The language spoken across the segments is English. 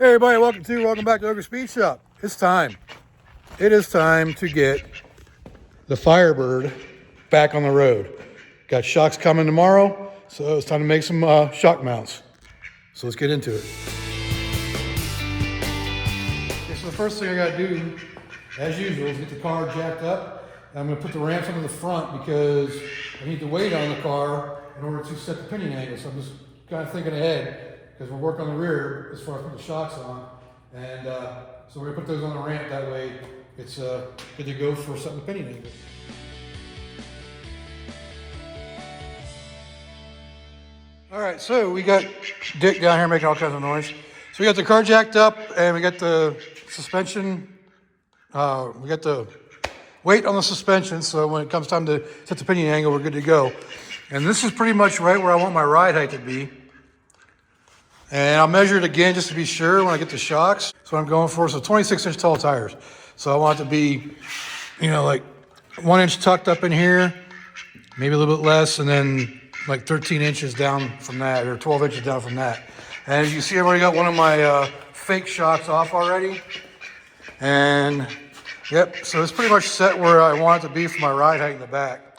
Hey everybody, welcome back to Ogre Speed Shop. It's time. It is time to get the Firebird back on the road. Got shocks coming tomorrow, so it's time to make some shock mounts. So let's get into it. Okay, so the first thing I gotta do, as usual, is get the car jacked up. I'm gonna put the ramps under the front because I need the weight on the car in order to set the pinion angle. So I'm just kind of thinking ahead, because we'll work on the rear as far as putting the shocks on. And so we're gonna put those on the ramp, that way it's good to go for setting the pinion angle. All right, so we got Dick down here making all kinds of noise. So we got the car jacked up and we got the suspension, we got the weight on the suspension, so when it comes time to set the pinion angle, we're good to go. And this is pretty much right where I want my ride height to be. And I'll measure it again just to be sure when I get the shocks. So I'm going for, so 26-inch tall tires. So I want it to be, you know, like 1 inch tucked up in here, maybe a little bit less, and then like 13 inches down from that, or 12 inches down from that. And as you see, I've already got one of my fake shocks off already. And yep, so it's pretty much set where I want it to be for my ride height in the back.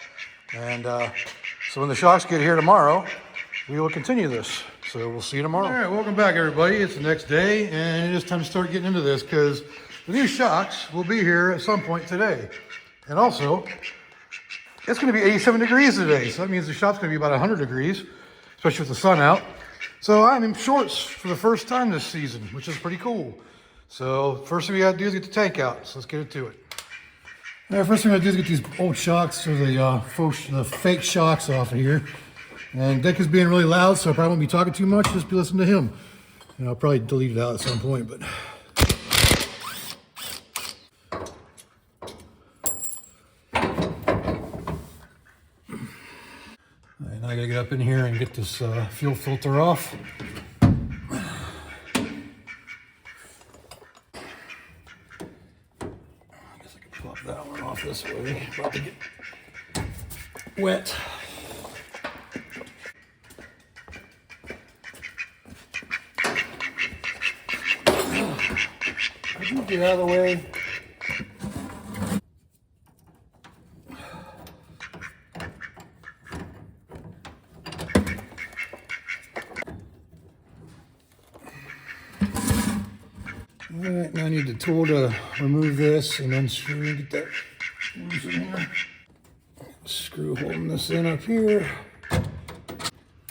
And so when the shocks get here tomorrow, we will continue this. So we'll see you tomorrow. All right, welcome back everybody. It's the next day and it is time to start getting into this because the new shocks will be here at some point today. And also, it's gonna be 87 degrees today. So that means the shop's gonna be about 100 degrees, especially with the sun out. So I'm in shorts for the first time this season, which is pretty cool. So first thing we gotta do is get the tank out. So let's get into it. All right, first thing I gotta do is get these old shocks, or the fake shocks off of here. And Dick is being really loud, so I probably won't be talking too much, just be listening to him. And I'll probably delete it out at some point, but. All right, now I gotta get up in here and get this fuel filter off. I guess I can pop that one off this way. About to get wet. Get out of the way. All right, now I need the tool to remove this and unscrew and get that loose in here. Screw holding this in up here.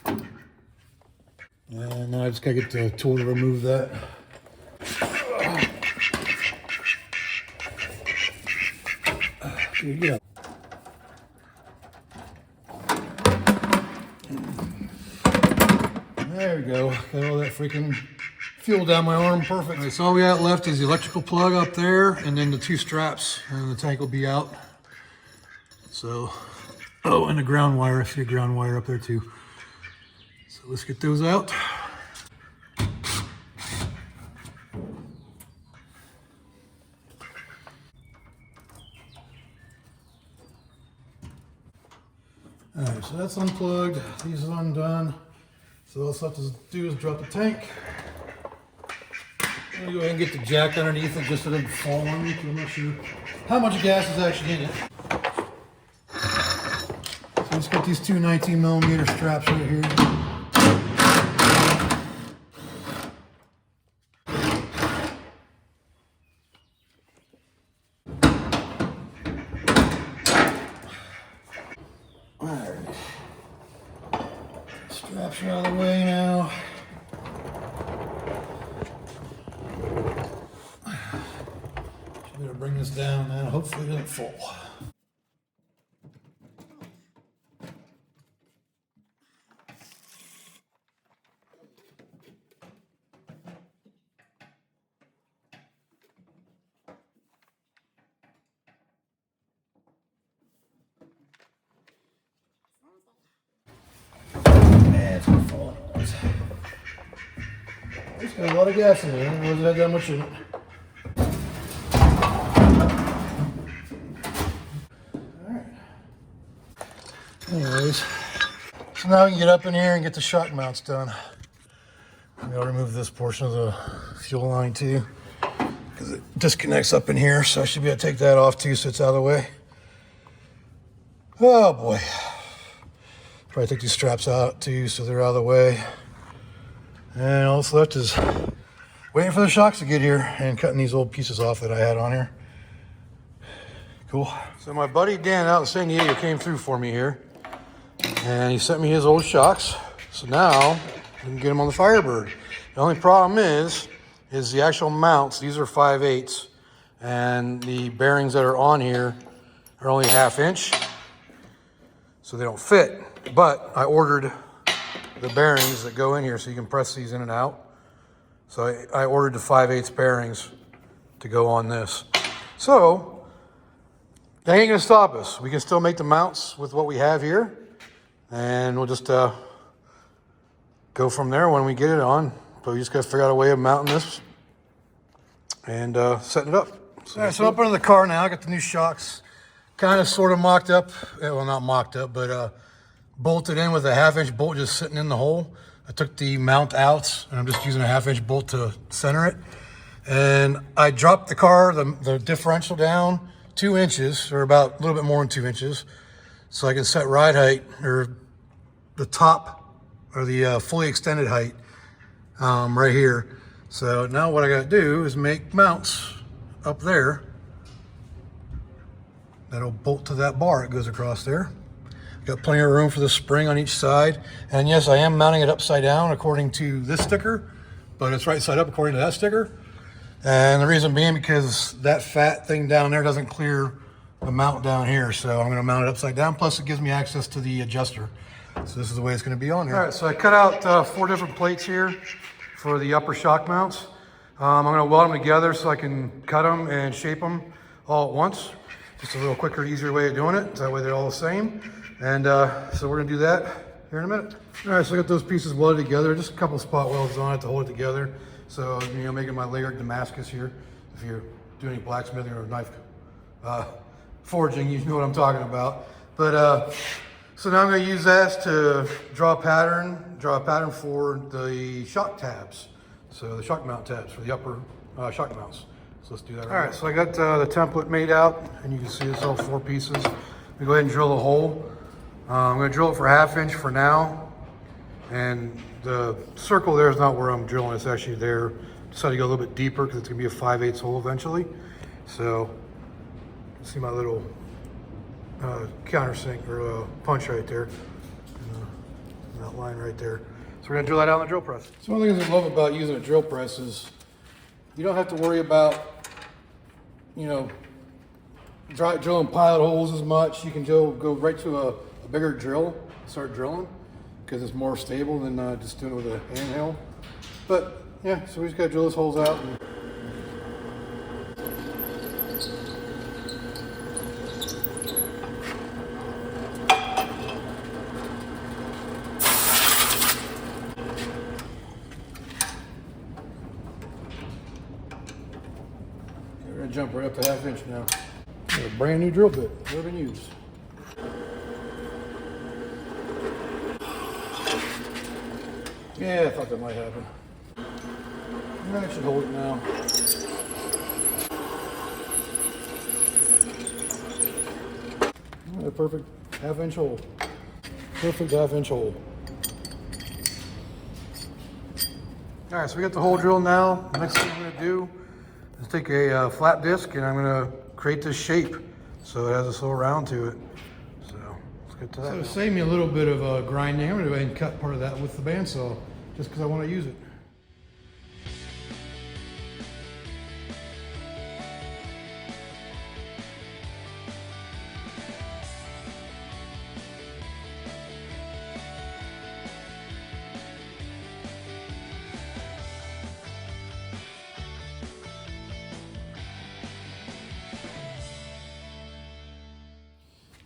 And now I just gotta get the tool to remove that. Yeah. There we go. Got all that freaking fuel down my arm. Perfect. Right, so all we got left is the electrical plug up there and then the two straps, and the tank will be out. So, oh, and the ground wire. I see a ground wire up there too. So let's get those out. All right, so that's unplugged, these are undone. So all I have to do is drop the tank. I'm gonna go ahead and get the jack underneath it just so it doesn't fall on me, because I'm not sure how much gas is actually in it. So let's get these two 19mm straps right here. Straps are out of the way now. Should be able to bring this down now. Hopefully it doesn't fall. It's gonna fall anyways. It's got a lot of gas in it. I didn't realize it had that much in it. Alright. Anyways, so now we can get up in here and get the shock mounts done. I'll remove this portion of the fuel line too, because it disconnects up in here, so I should be able to take that off too, so it's out of the way. Oh boy. Probably take these straps out too, so they're out of the way. And all that's left is waiting for the shocks to get here and cutting these old pieces off that I had on here. Cool. So my buddy Dan out in San Diego came through for me here, and he sent me his old shocks. So now we can get them on the Firebird. The only problem is the actual mounts. These are 5/8, and the bearings that are on here are only 1/2 inch, so they don't fit. But I ordered the bearings that go in here, so you can press these in and out. So I ordered the 5/8 bearings to go on this. So that ain't gonna stop us. We can still make the mounts with what we have here, and we'll just go from there when we get it on. But we just gotta figure out a way of mounting this and setting it up. So, all right, so up under the car now. I got the new shocks kind of sort of mocked up. Well, not mocked up, but bolted in with a 1/2 inch bolt just sitting in the hole. I took the mount out, and I'm just using a 1/2 inch bolt to center it. And I dropped the car, the differential down 2 inches, or about a little bit more than 2 inches, so I can set ride height, or the top, or the fully extended height right here. So now what I gotta do is make mounts up there that'll bolt to that bar that goes across there. Got plenty of room for the spring on each side. And yes, I am mounting it upside down according to this sticker, but it's right side up according to that sticker. And the reason being because that fat thing down there doesn't clear the mount down here. So I'm gonna mount it upside down. Plus it gives me access to the adjuster. So this is the way it's gonna be on here. All right, so I cut out 4 different plates here for the upper shock mounts. I'm gonna weld them together so I can cut them and shape them all at once. Just a little quicker, easier way of doing it. That way they're all the same. And so we're gonna do that here in a minute. All right, so I got those pieces welded together. Just a couple spot welds on it to hold it together. So, you know, making my layered Damascus here. If you're doing any blacksmithing or knife forging, you know what I'm talking about. But so now I'm gonna use that to draw a pattern for the shock tabs. So the shock mount tabs for the upper shock mounts. So let's do that right now. All right, so I got the template made out, and you can see it's all 4 pieces. We go ahead and drill a hole. I'm gonna drill it for 1/2 inch for now. And the circle there is not where I'm drilling, it's actually there. Decided to go a little bit deeper because it's gonna be a 5/8 hole eventually. So, see my little countersink or punch right there. That line right there. So we're gonna drill that out in the drill press. So one of the things I love about using a drill press is you don't have to worry about, you know, drilling pilot holes as much. You can go right to a bigger drill, start drilling, because it's more stable than just doing it with a handheld. But yeah, so we just gotta drill those holes out. We're gonna jump right up to 1/2 inch now. Got a brand new drill bit, never been used. Yeah, I thought that might happen. I should hold it now. A perfect 1/2 inch hole. Perfect 1/2 inch hole. All right, so we got the hole drilled now. The next thing I'm gonna do is take a flat disc, and I'm gonna create this shape so it has this little round to it. So let's get to that. So to save me a little bit of grinding, I'm gonna go ahead and cut part of that with the bandsaw, just because I want to use it.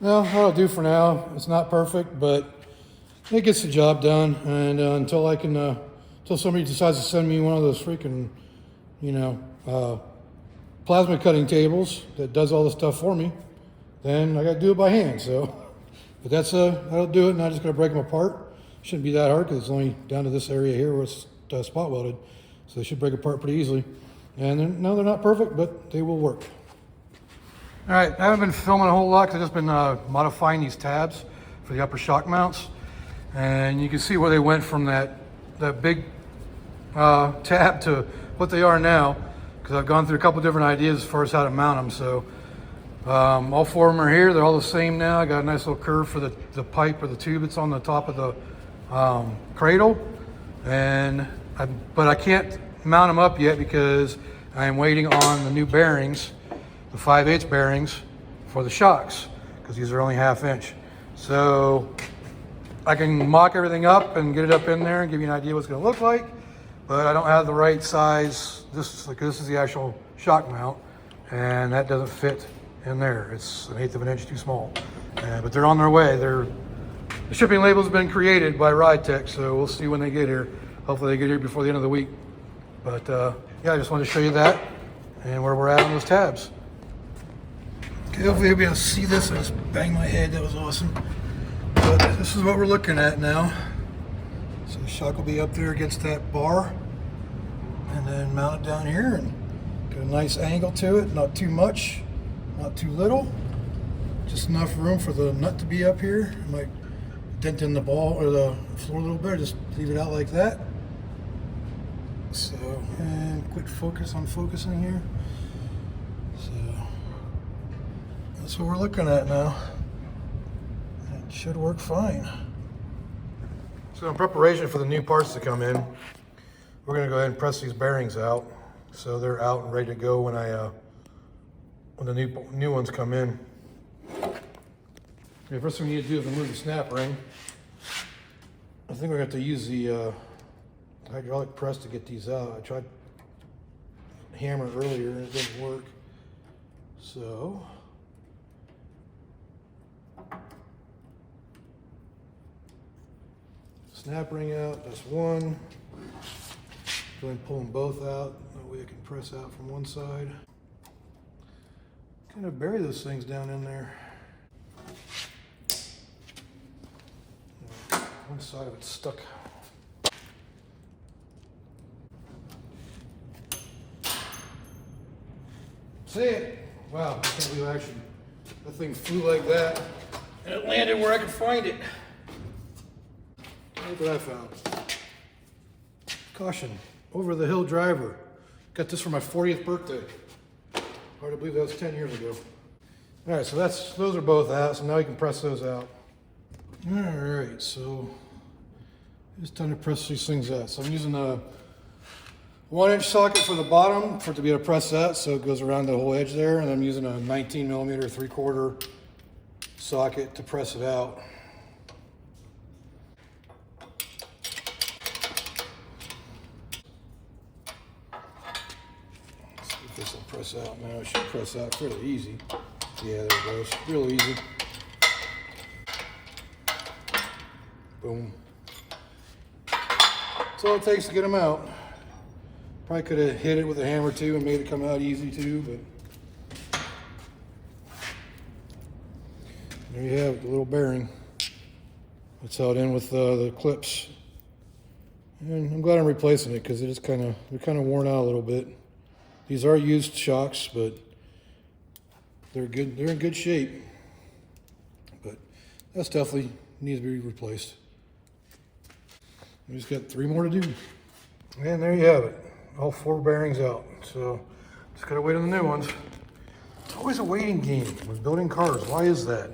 Well, that'll do for now. It's not perfect, but it gets the job done. And until somebody decides to send me one of those freaking, plasma cutting tables that does all the stuff for me, then I got to do it by hand. So, but that'll do it. And I'm just going to break them apart. Shouldn't be that hard because it's only down to this area here where it's spot welded. So they should break apart pretty easily. And no, they're not perfect, but they will work. All right, I haven't been filming a whole lot because I've just been modifying these tabs for the upper shock mounts. And you can see where they went from that big tab to what they are now, because I've gone through a couple different ideas as far as how to mount them. So all four of them are here. They're all the same now. I got a nice little curve for the pipe or the tube that's on the top of the cradle. But I can't mount them up yet because I am waiting on the new bearings, the 5/8 bearings for the shocks, because these are only 1/2 inch. So I can mock everything up and get it up in there and give you an idea what it's going to look like, but I don't have the right size. This is the actual shock mount, and that doesn't fit in there. It's 1/8 of an inch too small. But they're on their way. The shipping label's been created by Ridetech, so we'll see when they get here. Hopefully they get here before the end of the week. But yeah, I just wanted to show you that and where we're at on those tabs. Okay, hopefully you'll be able to see this. I just banged my head. That was awesome. But this is what we're looking at now. So the shock will be up there against that bar, and then mount it down here and get a nice angle to it. Not too much, not too little. Just enough room for the nut to be up here. I might dent in the ball or the floor a little bit. Just leave it out like that. So, and quit focusing here. So that's what we're looking at now. It should work fine. So in preparation for the new parts to come in, we're going to go ahead and press these bearings out so they're out and ready to go when when the new ones come in. The first thing we need to do is remove the snap ring. I think we're going to have to use the hydraulic press to get these out. I tried to hammer it earlier and it didn't work. So snap ring out, that's one. Go ahead and pull them both out. That way I can press out from one side. Kind of bury those things down in there. One side of it's stuck. See it? Wow, I can't believe actually that thing flew like that and it landed where I could find it. Look what I found. Caution, over the hill driver. Got this for my 40th birthday. Hard to believe that was 10 years ago. All right, so those are both out, so now you can press those out. All right, so it's time to press these things out. So I'm using a 1-inch socket for the bottom for it to be able to press that, so it goes around the whole edge there, and I'm using a 19mm 3/4 socket to press it out. Let's see if this will press out now. It should press out fairly easy. Yeah, there it goes. Real easy. Boom. That's all it takes to get them out. Probably could have hit it with a hammer too and made it come out easy too, but there you have it, the little bearing. It's held in with the clips. And I'm glad I'm replacing it because they're kind of worn out a little bit. These are used shocks, but they're good. They're in good shape. But that's definitely needs to be replaced. We just got 3 more to do. And there you have it. All 4 bearings out. So just gotta wait on the new ones. It's always a waiting game with building cars. Why is that?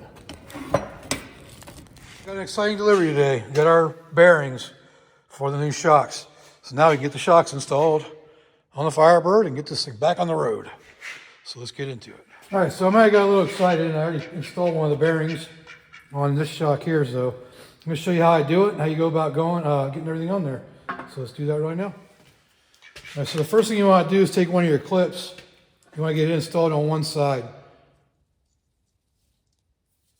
Got an exciting delivery today. We got our bearings for the new shocks. So now we can get the shocks installed on the Firebird and get this thing back on the road. So let's get into it. All right, so I might have got a little excited and I already installed one of the bearings on this shock here. So I'm gonna show you how I do it and how you go about getting everything on there. So let's do that right now. All right, so the first thing you want to do is take one of your clips. You want to get it installed on one side.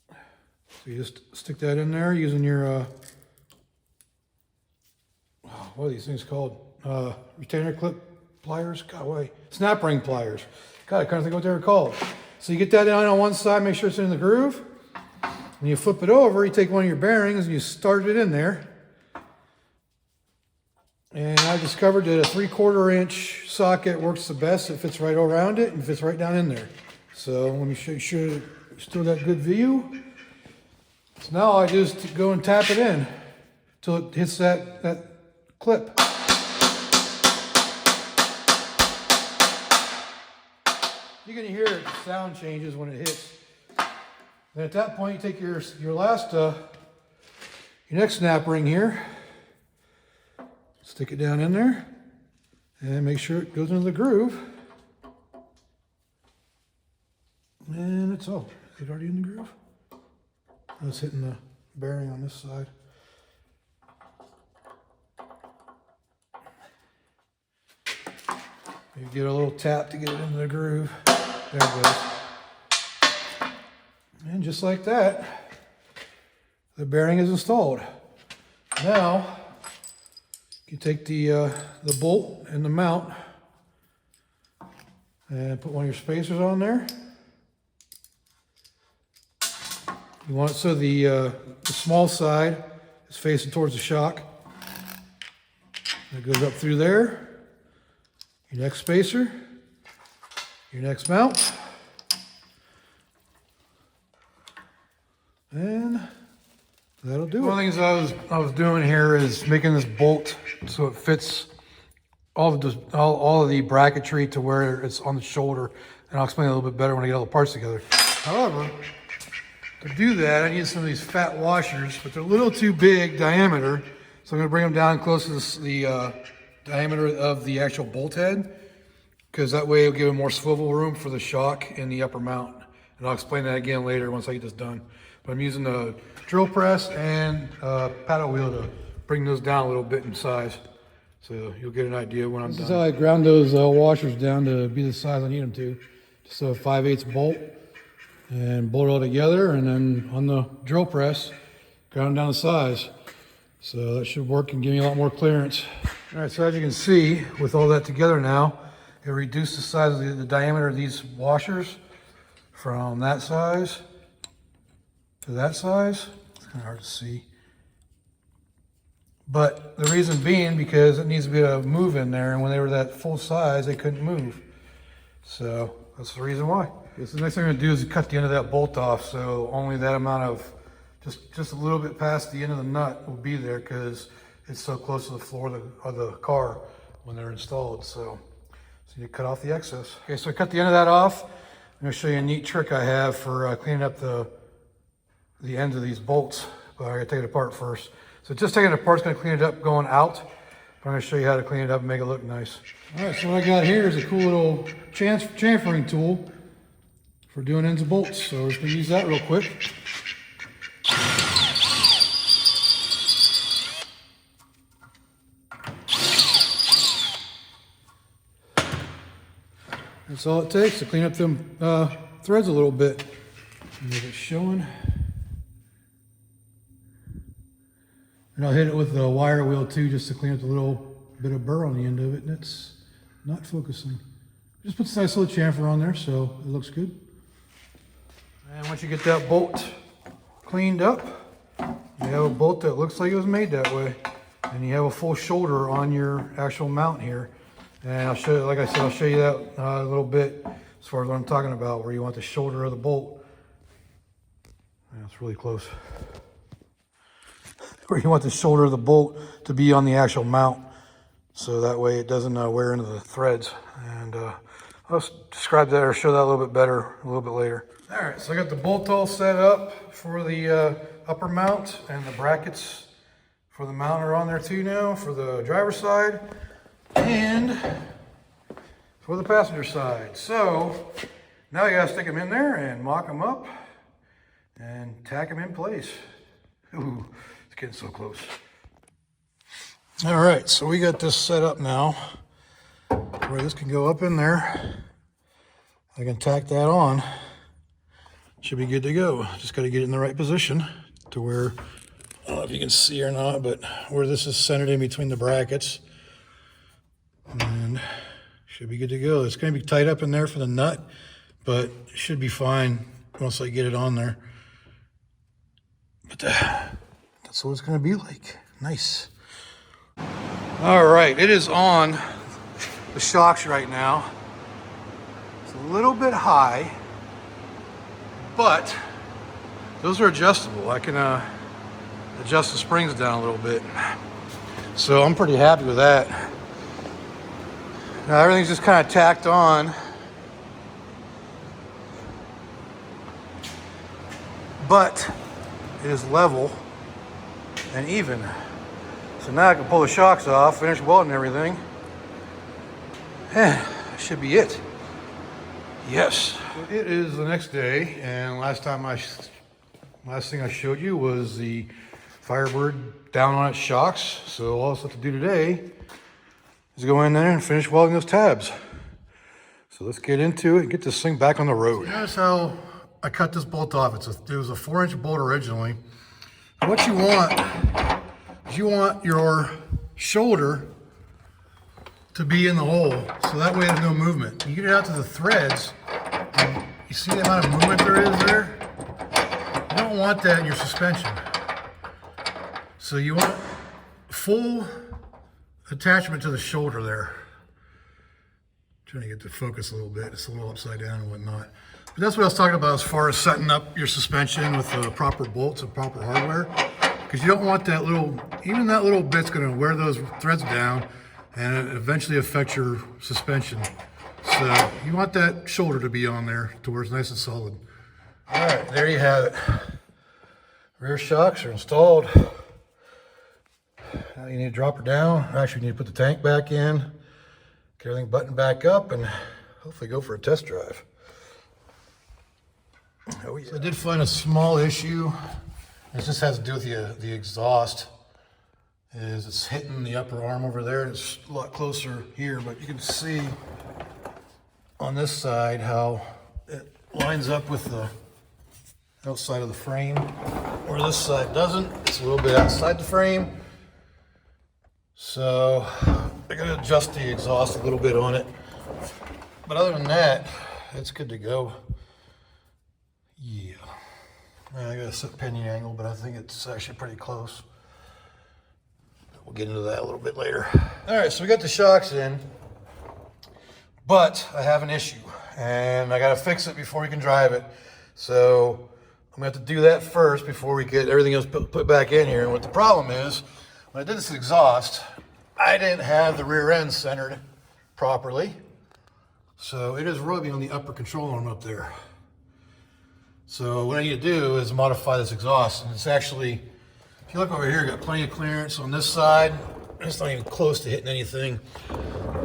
So you just stick that in there using your, what are these things called? Retainer clip pliers? God, wait. Snap ring pliers. God, I kind of think what they were called. So you get that down on one side, make sure it's in the groove. And you flip it over, you take one of your bearings and you start it in there. And I discovered that a 3/4 inch socket works the best. It fits right around it and fits right down in there. So let me make sure you still got good view. So now I just go and tap it in till it hits that clip. You're gonna hear it, the sound changes when it hits. Then at that point, you take your next snap ring here, stick it down in there, and make sure it goes into the groove. And it's is it already in the groove? Oh, it's hitting the bearing on this side. You get a little tap to get it into the groove. There it goes. And just like that, the bearing is installed. Now, you take the bolt and the mount and put one of your spacers on there. You want it so the small side is facing towards the shock. It goes up through there. Your next spacer, your next mount, and that'll do it. One of the things I was doing here is making this bolt so it fits all of the bracketry to where it's on the shoulder, and I'll explain it a little bit better when I get all the parts together. However, to do that, I need some of these fat washers, but they're a little too big diameter, so I'm going to bring them down close to the diameter of the actual bolt head, because that way it'll give it more swivel room for the shock in the upper mount. And I'll explain that again later once I get this done. But I'm using a drill press and a paddle wheel to bring those down a little bit in size. So you'll get an idea when I'm done. This is how I ground those washers down to be the size I need them to. Just a 5/8 bolt and bolt it all together, and then on the drill press, ground down the size. So that should work and give me a lot more clearance. All right, so as you can see, with all that together now, it reduced the size of the diameter of these washers from that size to that size. It's kind of hard to see. But the reason being because it needs to be able to move in there, and when they were that full size, they couldn't move. So that's the reason why. Okay, so the next thing I'm gonna do is cut the end of that bolt off, so only that amount of, just a little bit past the end of the nut will be there because it's so close to the floor of the car when they're installed. So you cut off the excess. Okay, so I cut the end of that off. I'm gonna show you a neat trick I have for cleaning up the ends of these bolts, but I gotta take it apart first. So just taking it apart is gonna clean it up going out, but I'm gonna show you how to clean it up and make it look nice. All right, so what I got here is a cool little chamfering tool for doing ends of bolts. So we're just gonna use that real quick. That's all it takes to clean up them threads a little bit. Get it showing. And I'll hit it with the wire wheel too, just to clean up the little bit of burr on the end of it, and it's not focusing. Just put this nice little chamfer on there so it looks good. And once you get that bolt cleaned up, you have a bolt that looks like it was made that way. And you have a full shoulder on your actual mount here. And I'll show you, like I said, I'll show you that a little bit as far as what I'm talking about, where you want the shoulder of the bolt. Yeah, it's really close. Where you want the shoulder of the bolt to be on the actual mount, so that way it doesn't wear into the threads. And I'll describe that or show that a little bit better a little bit later. All right, so I got the bolt all set up for the upper mount, and the brackets for the mount are on there too now for the driver's side and for the passenger side. So now you gotta stick them in there and mock them up and tack them in place. Ooh, it's getting so close. All right, so we got this set up now where this can go up in there. I can tack that on. Should be good to go. Just got to get it in the right position to where, I don't know if you can see or not, but where this is centered in between the brackets. And should be good to go. It's going to be tight up in there for the nut, but it should be fine once I get it on there. But that's what it's going to be like. Nice. All right, it is on the shocks right now. It's a little bit high, but those are adjustable. I can adjust the springs down a little bit. So I'm pretty happy with that. Now everything's just kind of tacked on. But it is level and even. So now I can pull the shocks off, finish welding everything. And that should be it. Yes. It is the next day, and last thing I showed you was the Firebird down on its shocks. So all I have to do today is go in there and finish welding those tabs. So let's get into it and get this thing back on the road. So notice how I cut this bolt off. It was a 4-inch bolt originally. What you want is you want your shoulder to be in the hole, so that way there's no movement. You get it out to the threads, and you see the amount of movement there is there? You don't want that in your suspension. So you want full attachment to the shoulder there. Trying to get the focus a little bit. It's a little upside down and whatnot. But that's what I was talking about as far as setting up your suspension with the proper bolts and proper hardware. Because you don't want that little, even that little bit's gonna wear those threads down and it eventually affect your suspension. So you want that shoulder to be on there to where it's nice and solid. All right, there you have it. Rear shocks are installed. Now you need to drop her down. Actually, you need to put the tank back in, get everything buttoned back up, and hopefully go for a test drive. Oh, yeah. So I did find a small issue. It just has to do with the exhaust. It's hitting the upper arm over there. It's a lot closer here, but you can see on this side how it lines up with the outside of the frame, where this side doesn't. It's a little bit outside the frame. So I gotta adjust the exhaust a little bit on it. But other than that, it's good to go. Yeah. I got a set pinion angle, but I think it's actually pretty close. We'll get into that a little bit later. All right, so we got the shocks in, but I have an issue, and I gotta fix it before we can drive it. So I'm gonna have to do that first before we get everything else put back in here. And what the problem is, when I did this exhaust, I didn't have the rear end centered properly. So it is rubbing on the upper control arm up there. So what I need to do is modify this exhaust. And it's actually, if you look over here, got plenty of clearance on this side. It's not even close to hitting anything.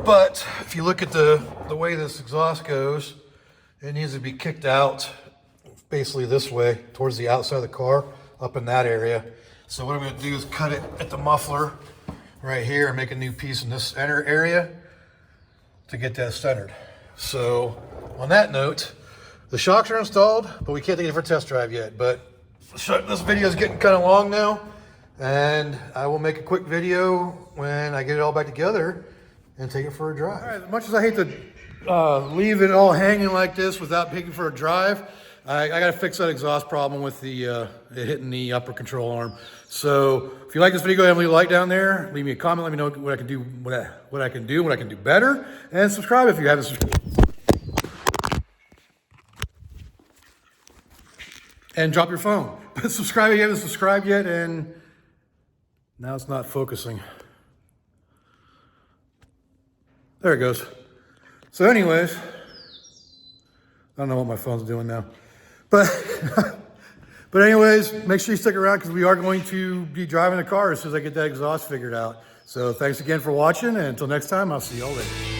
But if you look at the way this exhaust goes, it needs to be kicked out basically this way towards the outside of the car, up in that area. So what I'm gonna do is cut it at the muffler right here and make a new piece in this center area to get that centered. So on that note, the shocks are installed, but we can't take it for a test drive yet. But this video is getting kind of long now, and I will make a quick video when I get it all back together and take it for a drive. All right, as much as I hate to leave it all hanging like this without taking it for a drive, I got to fix that exhaust problem with the it hitting the upper control arm. So if you like this video, go ahead and leave a like down there. Leave me a comment. Let me know what I can do, what I can do better, and subscribe if you haven't subscribed. And drop your phone. But subscribe if you haven't subscribed yet, and now it's not focusing. There it goes. So anyways, I don't know what my phone's doing now. But but anyways, make sure you stick around because we are going to be driving the car as soon as I get that exhaust figured out. So thanks again for watching, and until next time, I'll see y'all later.